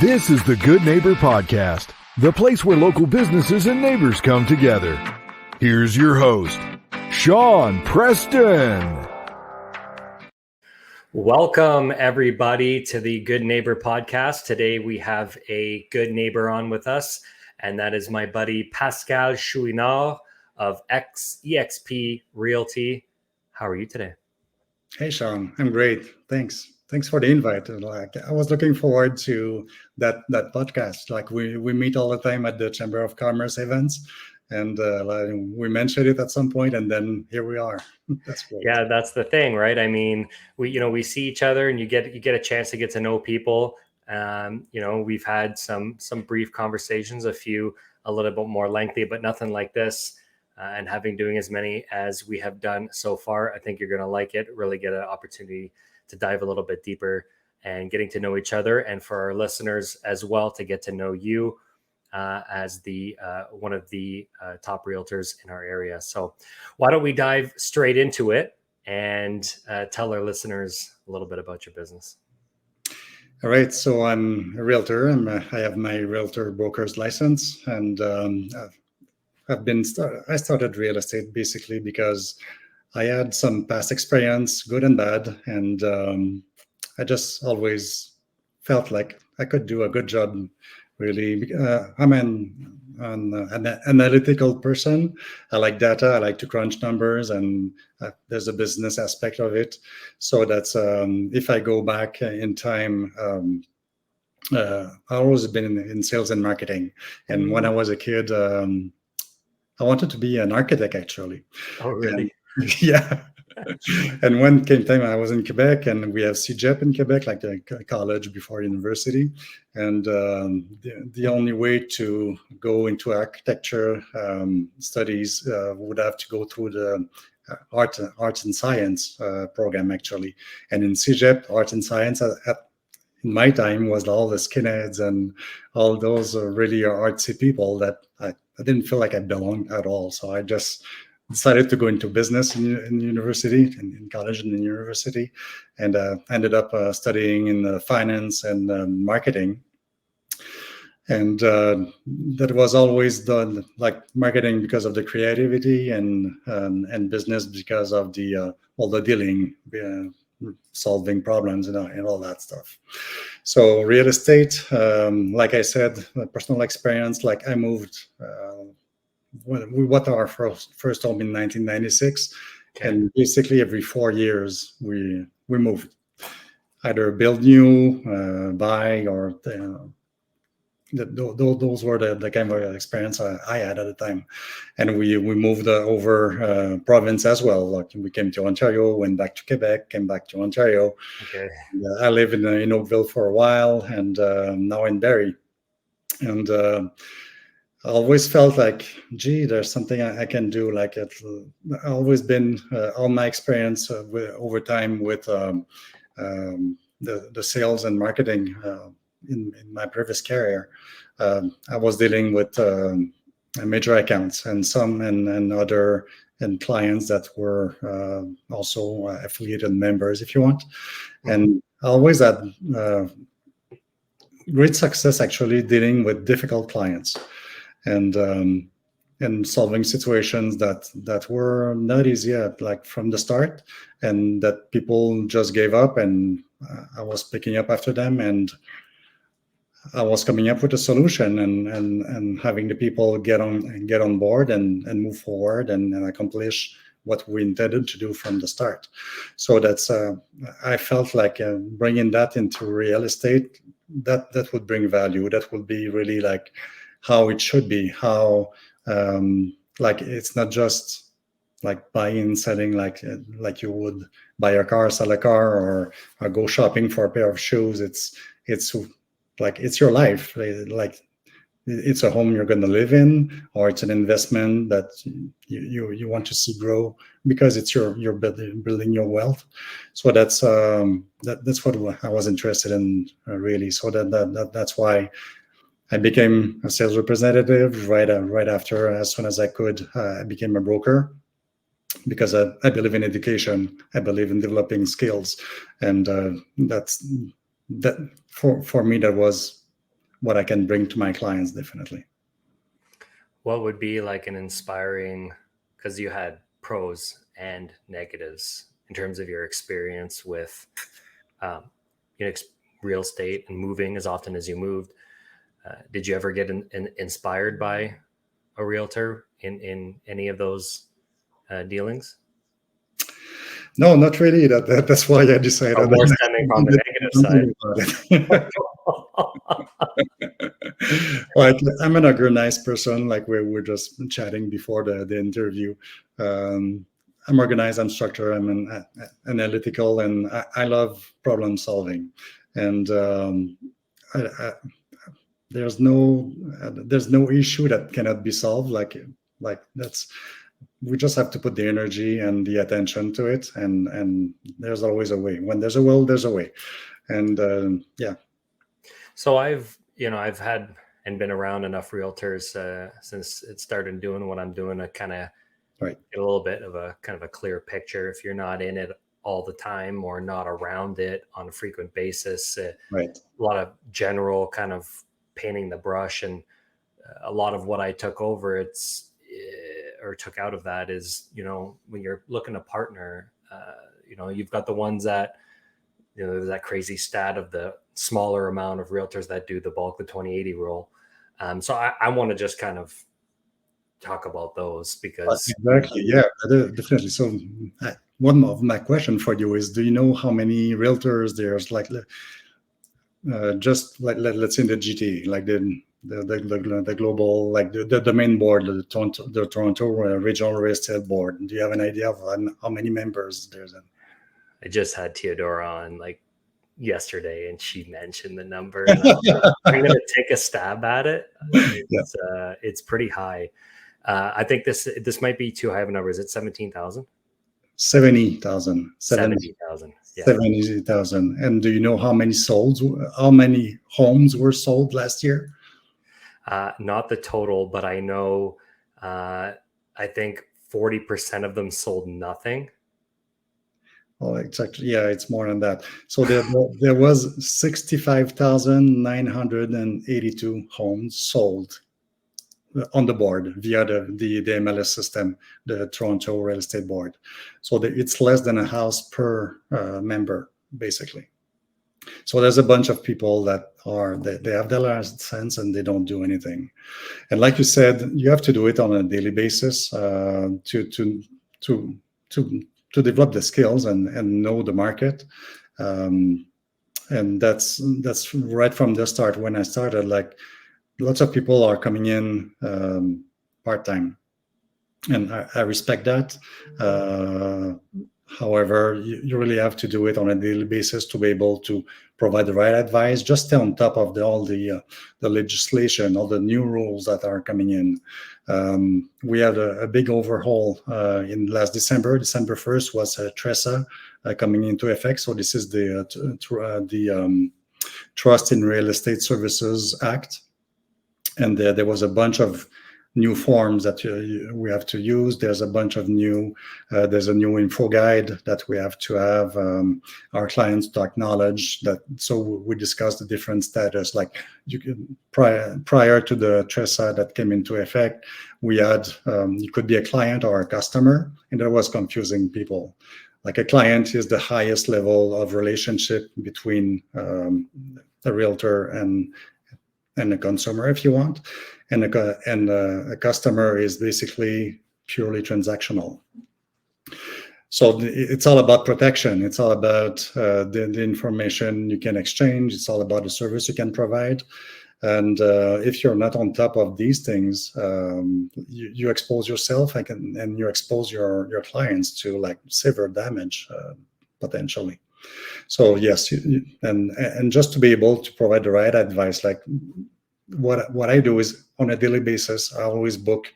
This is the Good Neighbor Podcast, the place where local businesses and neighbors come together. Here's your host, Sean Preston. Welcome, everybody, to the Good Neighbor Podcast. Today, we have a good neighbor on with us, and that is my buddy, Pascal Chouinard of eXp Realty. How are you today? Hey, Sean. I'm great. Thanks for the invite. I was looking forward to that podcast. We meet all the time at the Chamber of Commerce events, and we mentioned it at some point, and then here we are. That's great. Yeah, that's the thing, right? I mean, we see each other, and you get a chance to get to know people. We've had some brief conversations, a few a little bit more lengthy, but nothing like this. And doing as many as we have done so far, I think you're going to like it. Really get an opportunity to dive a little bit deeper and getting to know each other, and for our listeners as well to get to know you as the one of the top realtors in our area. So why don't we dive straight into it and tell our listeners a little bit about your business? All right. So I'm a realtor. I have my realtor broker's license, and I started real estate basically because I had some past experience, good and bad, and I just always felt like I could do a good job. Really, I'm an analytical person. I like data. I like to crunch numbers, and there's a business aspect of it. So that's if I go back in time. I've always been in sales and marketing, and when I was a kid, I wanted to be an architect actually. Oh, really? And, yeah. And when came time, I was in Quebec, and we have CEGEP in Quebec, like the college before university. And the only way to go into architecture studies would have to go through the arts and science program, actually. And in CEGEP, arts and science in my time was all the skinheads and all those really artsy people that I didn't feel like I belonged at all. So I just decided to go into business in university, in college and in university, and ended up studying in finance and marketing. And that was always done like marketing because of the creativity, and business because of the all the dealing, solving problems, and all that stuff. So real estate, like I said, personal experience. Like I moved. We bought our first home in 1996, okay. And basically every 4 years we moved, either build new, buy, or those were the kind of experience I had at the time. And we moved over province as well. Like we came to Ontario, went back to Quebec, came back to Ontario. Okay. I live in Oakville for a while, and now in Barrie. And I always felt like, gee, there's something I can do. Like I've always been all my experience over time with the sales and marketing in my previous career. I was dealing with major accounts and other clients that were also affiliated members, if you want. Mm-hmm. And I always had great success actually dealing with difficult clients. And solving situations that were not easy like from the start, and that people just gave up, and I was picking up after them, and I was coming up with a solution, and having the people get on board and move forward and accomplish what we intended to do from the start. So that's I felt like bringing that into real estate, that would bring value. That would be really like how it should be, how like it's not just like buying, selling, like you would buy a car, sell a car, or go shopping for a pair of shoes. It's like it's your life. Like it's a home you're going to live in, or it's an investment that you want to see grow because it's you're building your wealth. So that's what I was interested in really. So that's why I became a sales representative right after. As soon as I could, I became a broker, because I believe in education. I believe in developing skills, and that for me that was what I can bring to my clients, definitely. What would be like an inspiring, because you had pros and negatives in terms of your experience with real estate and moving as often as you moved. Did you ever get inspired by a realtor in any of those dealings? No, not really. That's why I decided. Or more stemming from the negative side. Like, I'm an organized person. Like we were just chatting before the interview. I'm organized. I'm structured. I'm analytical, and I love problem solving. And there's no issue that cannot be solved. Like that's. We just have to put the energy and the attention to it, and there's always a way. When there's a will, there's a way. And yeah. So I've had and been around enough realtors since it started doing what I'm doing to kind of Right. get a little bit of a kind of a clear picture. If you're not in it all the time or not around it on a frequent basis, Right. A lot of general kind of painting the brush, and a lot of what I took over, or took out of that is, when you're looking to partner, you've got the ones that, there's that crazy stat of the smaller amount of realtors that do the bulk, the 20/80 rule. So I want to just kind of talk about those because exactly, yeah, definitely. So one of my question for you is, do you know how many realtors there's, like just like let's say in the GTA, like the global, like the main board, the Toronto Regional Real Estate Board? Do you have an idea of how many members there's? I just had Theodora on like yesterday, and she mentioned the number. And I'm going to take a stab at it. It's pretty high. I think this might be too high of a number. Is it 17,000? 70,000. 70,000. Yeah. 70,000. And do you know how many homes were sold last year? Not the total, but I know, I think 40% of them sold nothing. Oh, it's actually, yeah, it's more than that. So there was 65,982 homes sold on the board via the MLS system, the Toronto Real Estate Board. So it's less than a house per member, basically. So there's a bunch of people that they have their license and they don't do anything. And like you said, you have to do it on a daily basis to develop the skills and know the market. And that's right from the start. When I started, like, lots of people are coming in part-time, and I respect that. However, you really have to do it on a daily basis to be able to provide the right advice. Just stay on top of all the legislation, all the new rules that are coming in. We had a big overhaul in last December. December 1st was TRESA coming into effect. So this is the Trust in Real Estate Services Act. And there was a bunch of new forms that we have to use. There's a bunch of there's a new info guide that we have to have our clients to acknowledge that. So we discussed the different status, like prior to the TRESA that came into effect, we had, you could be a client or a customer, and that was confusing people. Like, a client is the highest level of relationship between a realtor and a consumer, if you want, and a customer is basically purely transactional. So it's all about protection. It's all about the information you can exchange. It's all about the service you can provide. And if you're not on top of these things, you expose yourself and you expose your clients to, like, severe damage potentially. So yes, and just to be able to provide the right advice, like what I do is, on a daily basis, I always book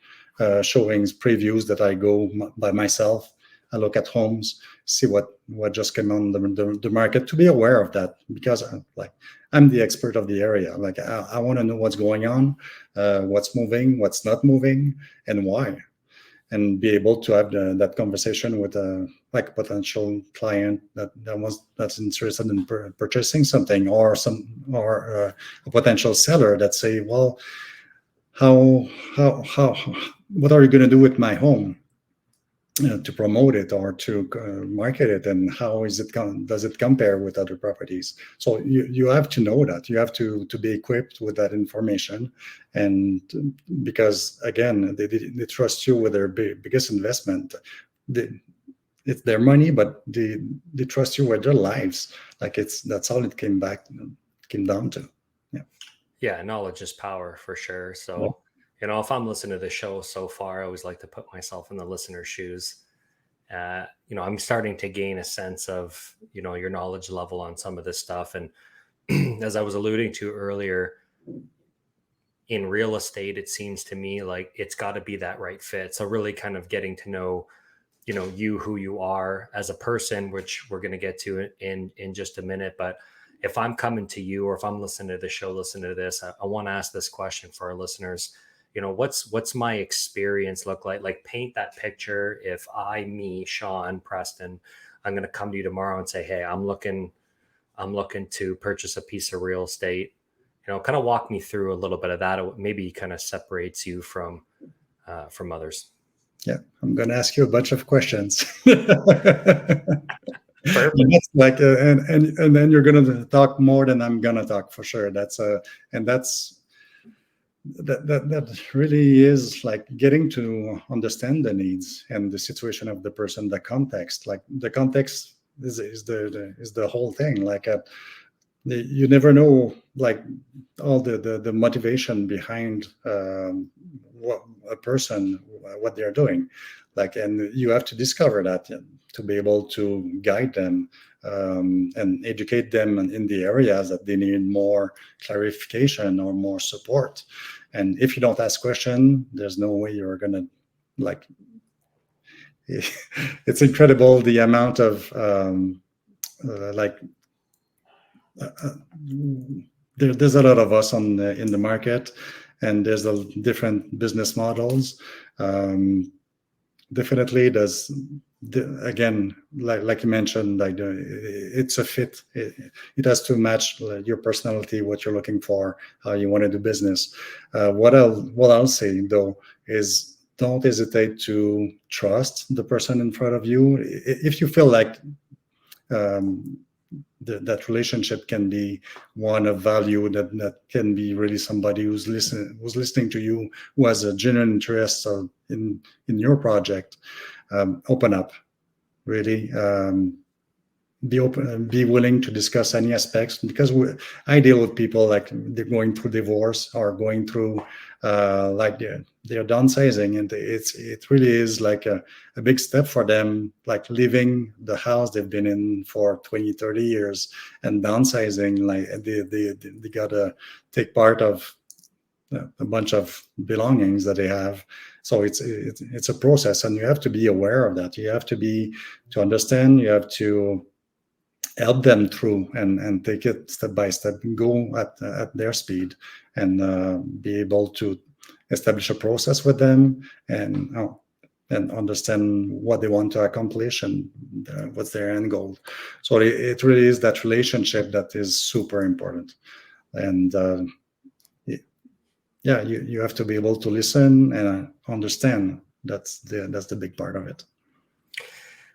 showings, previews that I go by myself. I look at homes, see what just came on the market, to be aware of that, because I'm the expert of the area. Like, I want to know what's going on, what's moving, what's not moving, and why. and be able to have that conversation with a potential client that's interested in purchasing something, or a potential seller that say, well, how what are you going to do with my home to promote it or to market it, and how does it compare with other properties? So you have to know that. You have to be equipped with that information, and because again, they trust you with their biggest investment. It's their money, but they trust you with their lives. Like that's all it came down to. Yeah, knowledge is power for sure. So, if I'm listening to the show so far, I always like to put myself in the listener's shoes. I'm starting to gain a sense of, your knowledge level on some of this stuff. And as I was alluding to earlier, in real estate, it seems to me like it's got to be that right fit. So really kind of getting to know, who you are as a person, which we're going to get to in just a minute. But if I'm coming to you, or if I'm listening to the show, listening to this, I want to ask this question for our listeners. What's my experience look like? Like, paint that picture. If me, Sean Preston, I'm going to come to you tomorrow and say, hey, I'm looking to purchase a piece of real estate. Kind of walk me through a little bit of that. Maybe kind of separates you from others. Yeah, I'm going to ask you a bunch of questions. Perfect. And that's like, and then you're going to talk more than I'm going to talk, for sure. That really is like getting to understand the needs and the situation of the person, the context. Like the context is the whole thing. Like you never know, like all the motivation behind what a person, what they're doing. Like, and you have to discover that to be able to guide them and educate them in the areas that they need more clarification or more support. And if you don't ask questions, there's no way you're gonna, like, it's incredible the amount of there's a lot of us in the market, and there's different business models. Definitely, there's again, like you mentioned, like it's a fit. It has to match your personality, what you're looking for, how you want to do business. What I'll say though is, don't hesitate to trust the person in front of you. If you feel like that relationship can be one of value, that can be really somebody who's listening to you, who has a genuine interest in your project. Open up, really. Be open, be willing to discuss any aspects, because I deal with people like they're going through divorce or going through like they're downsizing, and it really is like a big step for them, like leaving the house they've been in for 20-30 years and downsizing. Like they gotta take part of a bunch of belongings that they have. So it's a process, and you have to be aware of that. You have to understand. You have to help them through and take it step by step, go at their speed, and be able to establish a process with them, and understand what they want to accomplish and what's their end goal. So it really is that relationship that is super important. And yeah, you have to be able to listen and understand. That's the big part of it.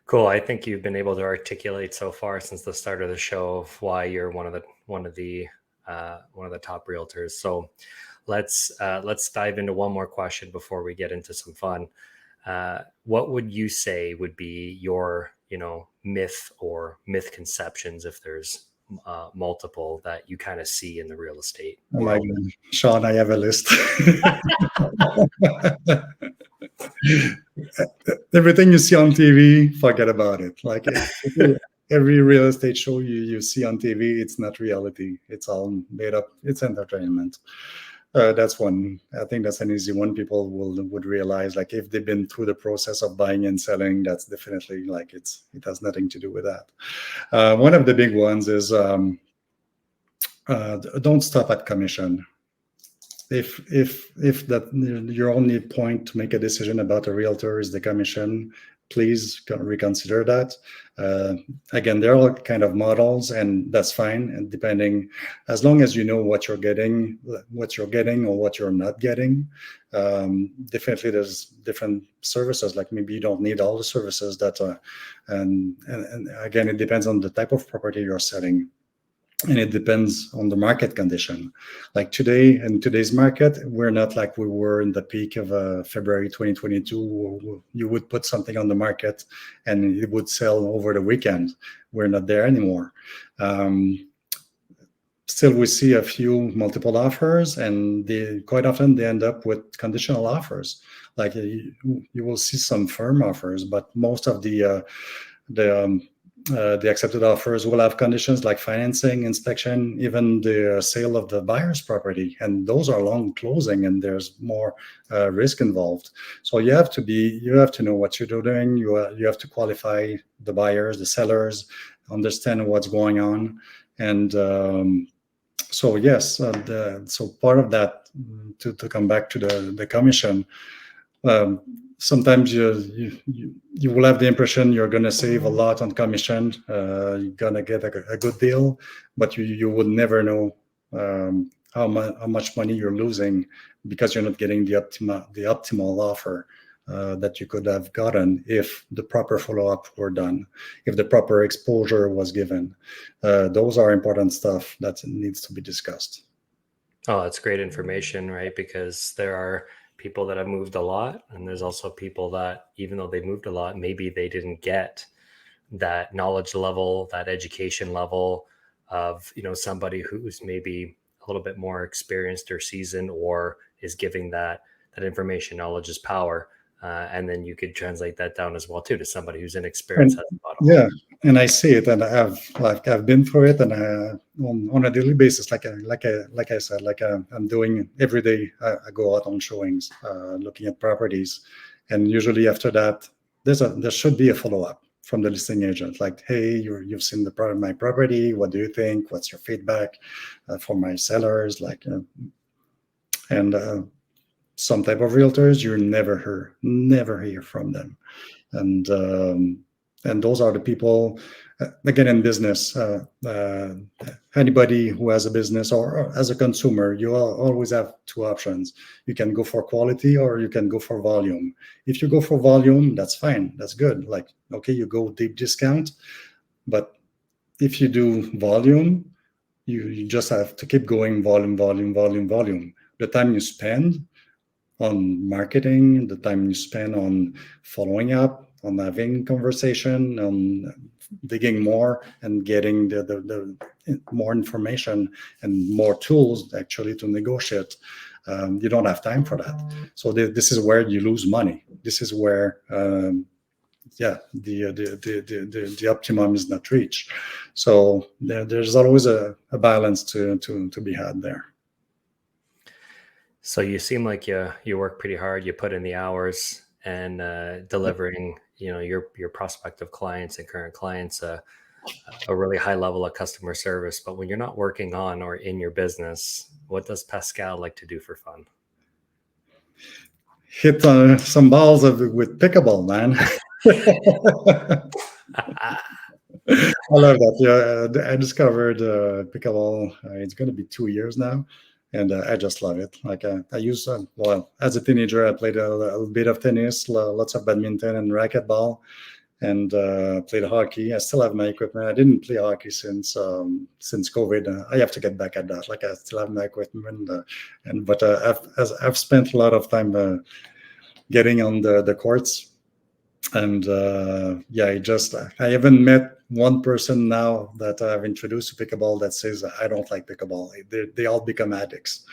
Cool. I think you've been able to articulate so far since the start of the show of why you're one of the top realtors. So let's dive into one more question before we get into some fun. What would you say would be your myth or myth conceptions, if there's multiple, that you kind of see in the real estate world? Oh my God. Sean, I have a list. Everything you see on TV, forget about it. Like every real estate show you see on TV, it's not reality. It's all made up. It's entertainment. That's one. I think that's an easy one. People would realize, like, if they've been through the process of buying and selling, that's definitely like it has nothing to do with that. One of the big ones is don't stop at commission. if that your only point to make a decision about a realtor is the commission, please reconsider that. Again, they're all kind of models, and that's fine. And depending, as long as you know what you're getting or what you're not getting, definitely there's different services. Like maybe you don't need all the services that, and again, it depends on the type of property you're selling. And it depends on the market condition. Like today, in today's market, we're not like we were in the peak of February 2022. You would put something on the market and it would sell over the weekend. We're not there anymore. Still, we see a few multiple offers, and quite often they end up with conditional offers. Like you will see some firm offers, but most of the accepted offers will have conditions like financing, inspection, even the sale of the buyer's property, and those are long closing, and there's more risk involved. So you have to know what you're doing. You have to qualify the buyers, the sellers, understand what's going on, and so yes, so part of that, to come back to the commission. Sometimes you will have the impression you're going to save a lot on commission. You're going to get a good deal, but you would never know how much money you're losing because you're not getting the optimal offer that you could have gotten if the proper follow-up were done, if the proper exposure was given. Those are important stuff that needs to be discussed. Oh, that's great information, right? Because there are people that have moved a lot, and there's also people that, even though they moved a lot, maybe they didn't get that knowledge level, that education level of, somebody who's maybe a little bit more experienced or seasoned, or is giving that information. Knowledge is power. And then you could translate that down as well too to somebody who's inexperienced. Yeah, and I see it, and I've been through it, and on a daily basis, like I said, I'm doing every day. I go out on showings, looking at properties, and usually after that, there should be a follow up from the listing agent. Like, hey, you've seen my property. What do you think? What's your feedback for my sellers? And some type of realtors you never hear from them, and those are the people, again, in business, anybody who has a business or as a consumer, you always have two options. You can go for quality or you can go for volume. If you go for volume, that's fine, that's good. Like, okay, you go deep discount, but if you do volume, you just have to keep going volume. The time you spend on marketing, the time you spend on following up, on having conversation, on digging more and getting the more information and more tools actually to negotiate. You don't have time for that. So this is where you lose money. This is where the optimum is not reached. So there's always a balance to be had there. So you seem like you work pretty hard. You put in the hours and delivering, your prospective clients and current clients a really high level of customer service. But when you're not working on or in your business, what does Pascal like to do for fun? Hit some balls with pickleball, man. I love that. Yeah, I discovered pickleball. It's going to be 2 years now. And I just love it. Like I used, as a teenager, I played a bit of tennis, lots of badminton and racquetball, and played hockey. I still have my equipment. I didn't play hockey since COVID. I have to get back at that. Like I still have my equipment, but I've spent a lot of time getting on the courts. And I haven't met one person now that I've introduced to pickleball that says I don't like pickleball. They all become addicts.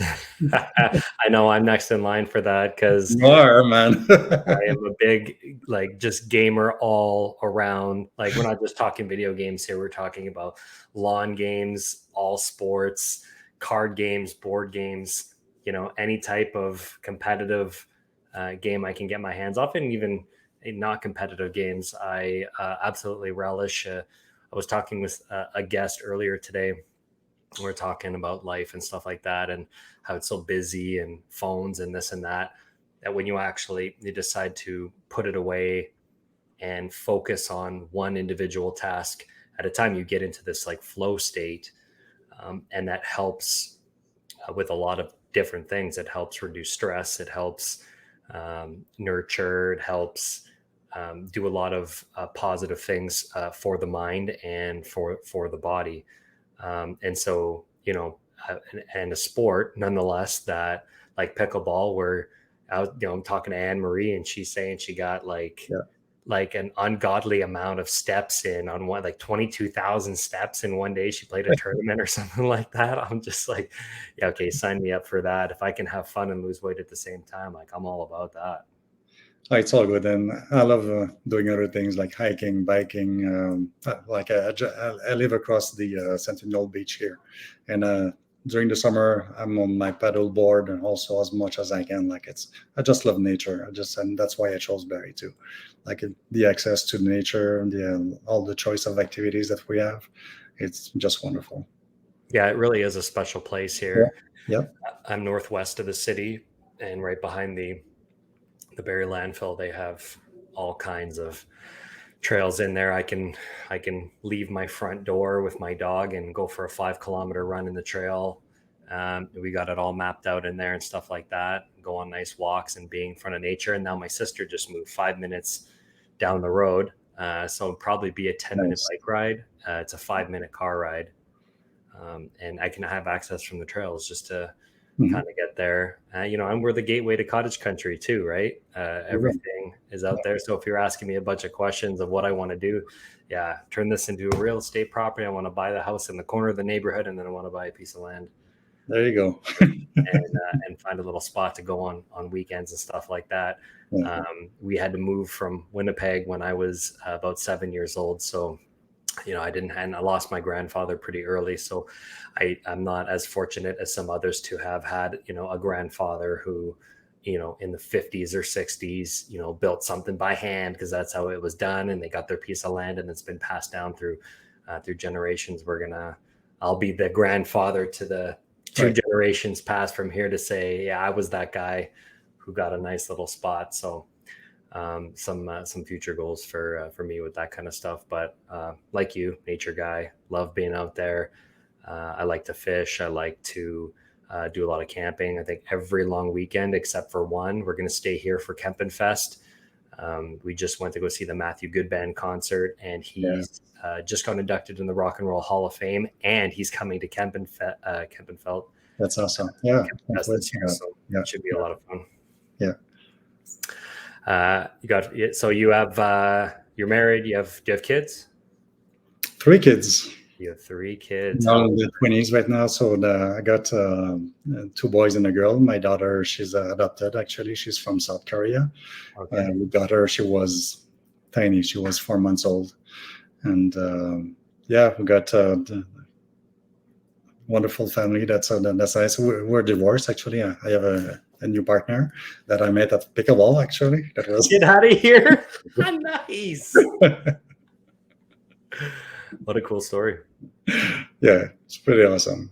I know I'm next in line for that because you are, man. I am a big just gamer all around. Like, we're not just talking video games here. We're talking about lawn games, all sports, card games, board games. Any type of competitive game I can get my hands off, and even not competitive games, I absolutely relish. I was talking with a guest earlier today, we're talking about life and stuff like that, and how it's so busy and phones and this and that, that when you decide to put it away and focus on one individual task at a time, you get into this like flow state. And that helps with a lot of different things. It helps reduce stress. It helps nurture. It helps do a lot of positive things for the mind and for the body. And so, and a sport nonetheless that like pickleball, where I'm talking to Anne Marie and she's saying she got like an ungodly amount of steps in on one, like 22,000 steps in one day. She played a tournament or something like that. I'm just like, yeah, okay, sign me up for that. If I can have fun and lose weight at the same time, like I'm all about that. It's all good, and I love doing other things like hiking, biking. I live across the Sentinel Beach here, and during the summer I'm on my paddle board, and also as much as I can. I just love nature. And that's why I chose Barrie too. The access to nature, and all the choice of activities that we have, it's just wonderful. Yeah, it really is a special place here. Yeah. I'm northwest of the city, and right behind the Barrie landfill, they have all kinds of trails in there. I can leave my front door with my dog and go for a 5-kilometer run in the trail. We got it all mapped out in there and stuff like that. Go on nice walks and being in front of nature. And now my sister just moved 5 minutes down the road. So it'll probably be a 10-minute bike ride. It's a 5-minute car ride. And I can have access from the trails just to kind of get there. And we're the gateway to cottage country too, right? Everything is out there. So if you're asking me a bunch of questions of what I want to do, turn this into a real estate property. I want to buy the house in the corner of the neighborhood, and then I want to buy a piece of land. There you go. and find a little spot to go on weekends and stuff like that. Yeah. We had to move from Winnipeg when I was about 7 years old. So I lost my grandfather pretty early. So I'm not as fortunate as some others to have had, a grandfather who, in the 50s or 60s, built something by hand, because that's how it was done. And they got their piece of land, and it's been passed down through generations. I'll be the grandfather to the two generations past from here to say, I was that guy who got a nice little spot. So some future goals for me with that kind of stuff. But like you, nature guy, love being out there. I like to fish. I like to do a lot of camping. I think every long weekend except for one, we're going to stay here for Kempenfest. We just went to go see the Matthew Good Band concert, and he's just got inducted in the Rock and Roll Hall of Fame, and he's coming to Kempenfelt. That's awesome. Yeah. This year, so it should be a lot of fun. Yeah. You're married. Do you have kids? 3 kids. You have 3 kids. Now in the 20s right now. So I got 2 boys and a girl. My daughter, she's adopted. Actually, she's from South Korea. Okay. We got her. She was tiny. She was 4 months old, and we got wonderful family. That's nice. We're divorced actually. I have a new partner that I met at pickleball. Actually, Get out of here! Nice. What a cool story. Yeah, it's pretty awesome.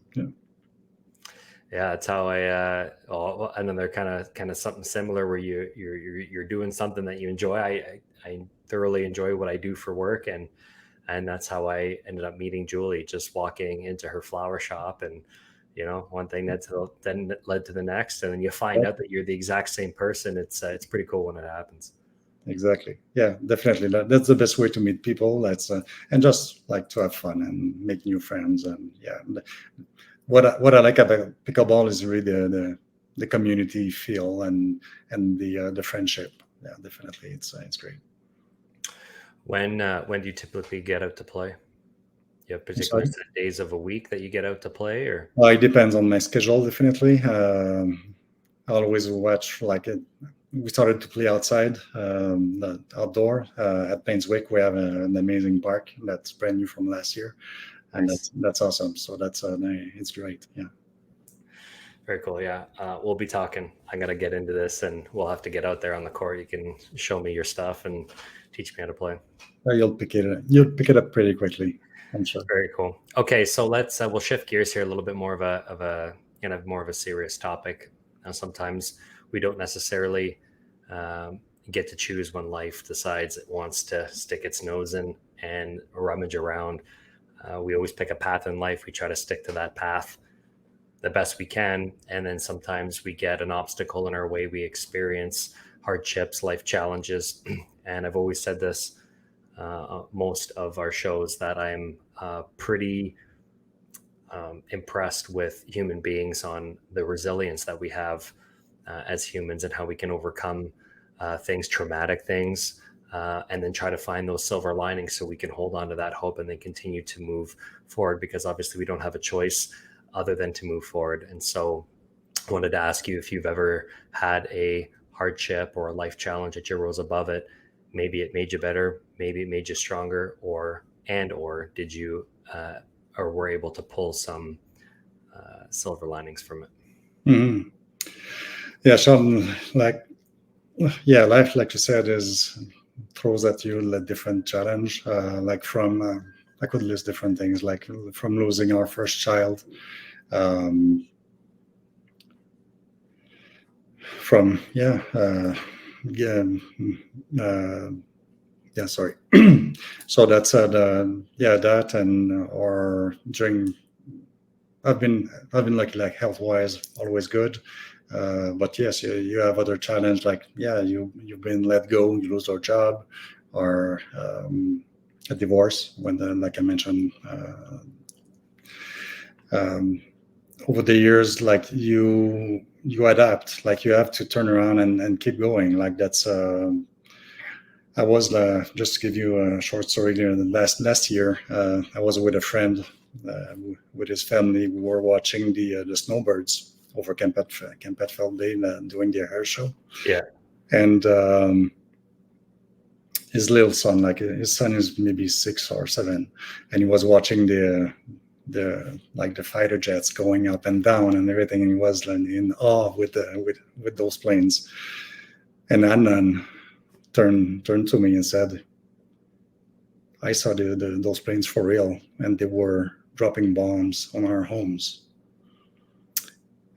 Yeah, that's how and then they're kind of something similar where you're doing something that you enjoy. I thoroughly enjoy what I do for work, and that's how I ended up meeting Julie, just walking into her flower shop, and one thing then led to the next, and then you find out that you're the exact same person. It's pretty cool when it happens. Exactly. Yeah, definitely. That's the best way to meet people. That's and just like to have fun and make new friends. And what I like about pickleball is really the community feel and the friendship. Yeah, definitely. It's great. When do you typically get out to play? You have particular days of a week that you get out to play, or? Well, it depends on my schedule. Definitely. I always watch we started to play outside, outdoor at Painswick. We have an amazing park that's brand new from last year, and Nice. that's awesome. So it's great. Yeah. Very cool. Yeah, we'll be talking. I'm gonna get into this, and we'll have to get out there on the court. You can show me your stuff and teach me how to play. You'll pick it up pretty quickly. I'm sure. Very cool. Okay, so let's we'll shift gears here a little bit more of a kind of more of a serious topic. Now, sometimes we don't necessarily get to choose when life decides it wants to stick its nose in and rummage around. We always pick a path in life. We try to stick to that path the best we can, and then sometimes we get an obstacle in our way. We experience hardships, life challenges, and I've always said this most of our shows that I'm pretty impressed with human beings on the resilience that we have as humans and how we can overcome things, traumatic things, and then try to find those silver linings so we can hold on to that hope and then continue to move forward, because obviously we don't have a choice other than to move forward. And so I wanted to ask you if you've ever had a hardship or a life challenge that you rose above it. Maybe it made you better, maybe it made you stronger, or did you or were able to pull some silver linings from it? Mm-hmm. Yeah, Sean, life, like you said, throws at you a different challenge. I could list different things, like from losing our first child, sorry. So that's that, and or during, I've been lucky, like health wise, always good. But yes, you have other challenge, like you've been let go, you lose your job, or a divorce. When like I mentioned, over the years, like you adapt, like you have to turn around and keep going. Like that's. I was just to give you a short story here. Last year, I was with a friend with his family. We were watching the snowbirds over Camp Petfeld Day doing their air show. Yeah. And his little son, like his son is maybe 6 or 7, and he was watching the fighter jets going up and down and everything, and he was in awe with those planes. And Adnan turned to me and said, "I saw those planes for real, and they were dropping bombs on our homes."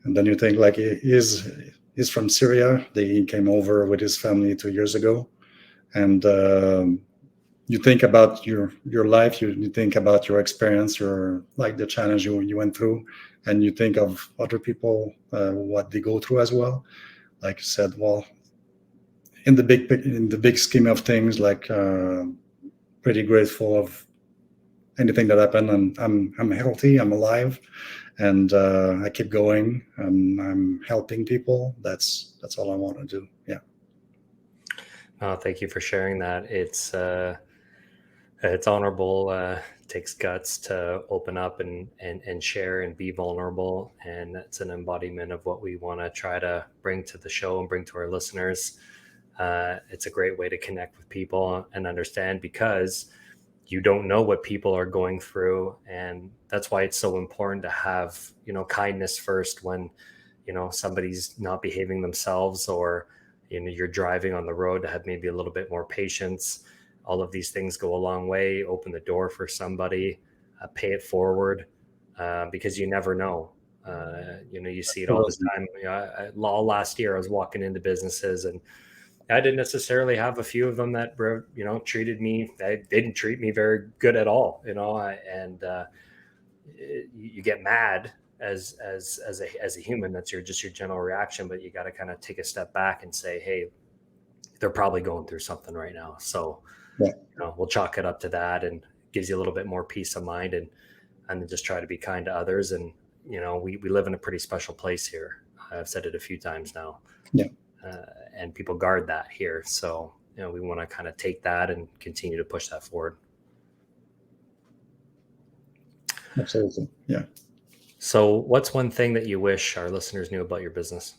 And then you think, like, he's from Syria. He came over with his family 2 years ago, and you think about your life. You think about your experience, the challenge you went through, and you think of other people, what they go through as well. Like you said, well, in the big scheme of things, like pretty grateful of anything that happened, and I'm healthy, I'm alive, and I keep going. I'm helping people. That's all I want to do. Yeah. Oh, thank you for sharing that. It's honorable. Takes guts to open up and share and be vulnerable, and it's an embodiment of what we want to try to bring to the show and bring to our listeners. It's a great way to connect with people and understand, because you don't know what people are going through. And that's why it's so important to have, kindness first when, somebody's not behaving themselves, or, you're driving on the road, to have maybe a little bit more patience. All of these things go a long way. Open the door for somebody, pay it forward, because you never know. You see it all the time. All last year I was walking into businesses, and I didn't necessarily have a few of them that were, treated me. They didn't treat me very good at all, and you get mad as a human. That's your general reaction, but you got to kind of take a step back and say, hey, they're probably going through something right now. So, we'll chalk it up to that, and gives you a little bit more peace of mind, and then just try to be kind to others. And, we live in a pretty special place here. I've said it a few times now. Yeah. And people guard that here. So, we want to kind of take that and continue to push that forward. Absolutely. Yeah. So what's one thing that you wish our listeners knew about your business?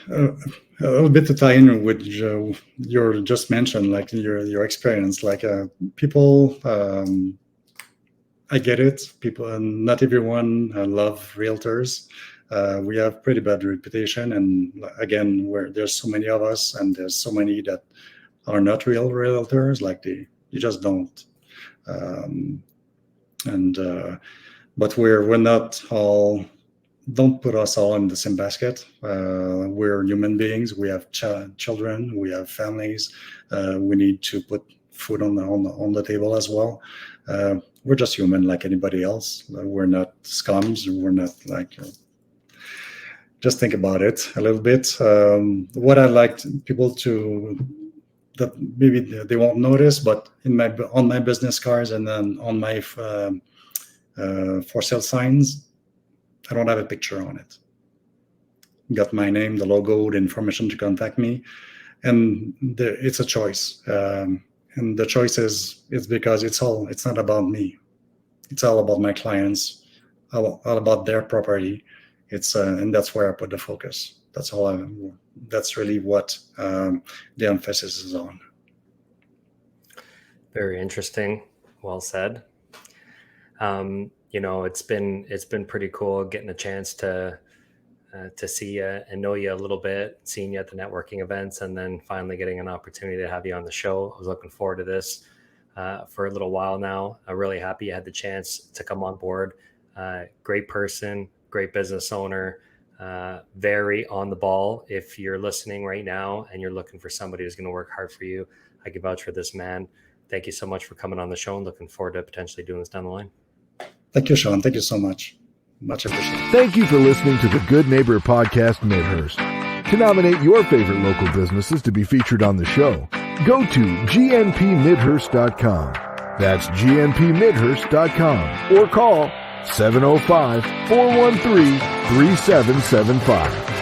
A little bit to tie in with your just mentioned, like your experience, like people, I get it. People, not everyone love realtors. We have pretty bad reputation, and again, where there's so many of us, and there's so many that are not real realtors. Like they You just don't. But we're not all. Don't put us all in the same basket. We're human beings. We have children. We have families. We need to put food on the table as well. We're just human like anybody else. We're not scums. We're not like. Just think about it a little bit. What I like people to that maybe they won't notice, but on my business cards and then on my for sale signs, I don't have a picture on it. Got my name, the logo, the information to contact me, and it's a choice. And the choice is because it's not about me. It's all about my clients, all about their property. And that's where I put the focus. That's really what the emphasis is on. Very interesting. Well said. It's been pretty cool getting a chance to see you and know you a little bit, seeing you at the networking events, and then finally getting an opportunity to have you on the show. I was looking forward to this for a little while now. I'm really happy you had the chance to come on board. Great person, great business owner, very on the ball. If you're listening right now and you're looking for somebody who's going to work hard for you, I can vouch for this man. Thank you so much for coming on the show and looking forward to potentially doing this down the line. Thank you, Sean. Thank you so much. Much appreciated. Thank you for listening to the Good Neighbor Podcast Midhurst. To nominate your favorite local businesses to be featured on the show, go to gnpmidhurst.com. That's gnpmidhurst.com or call 705-413-3775.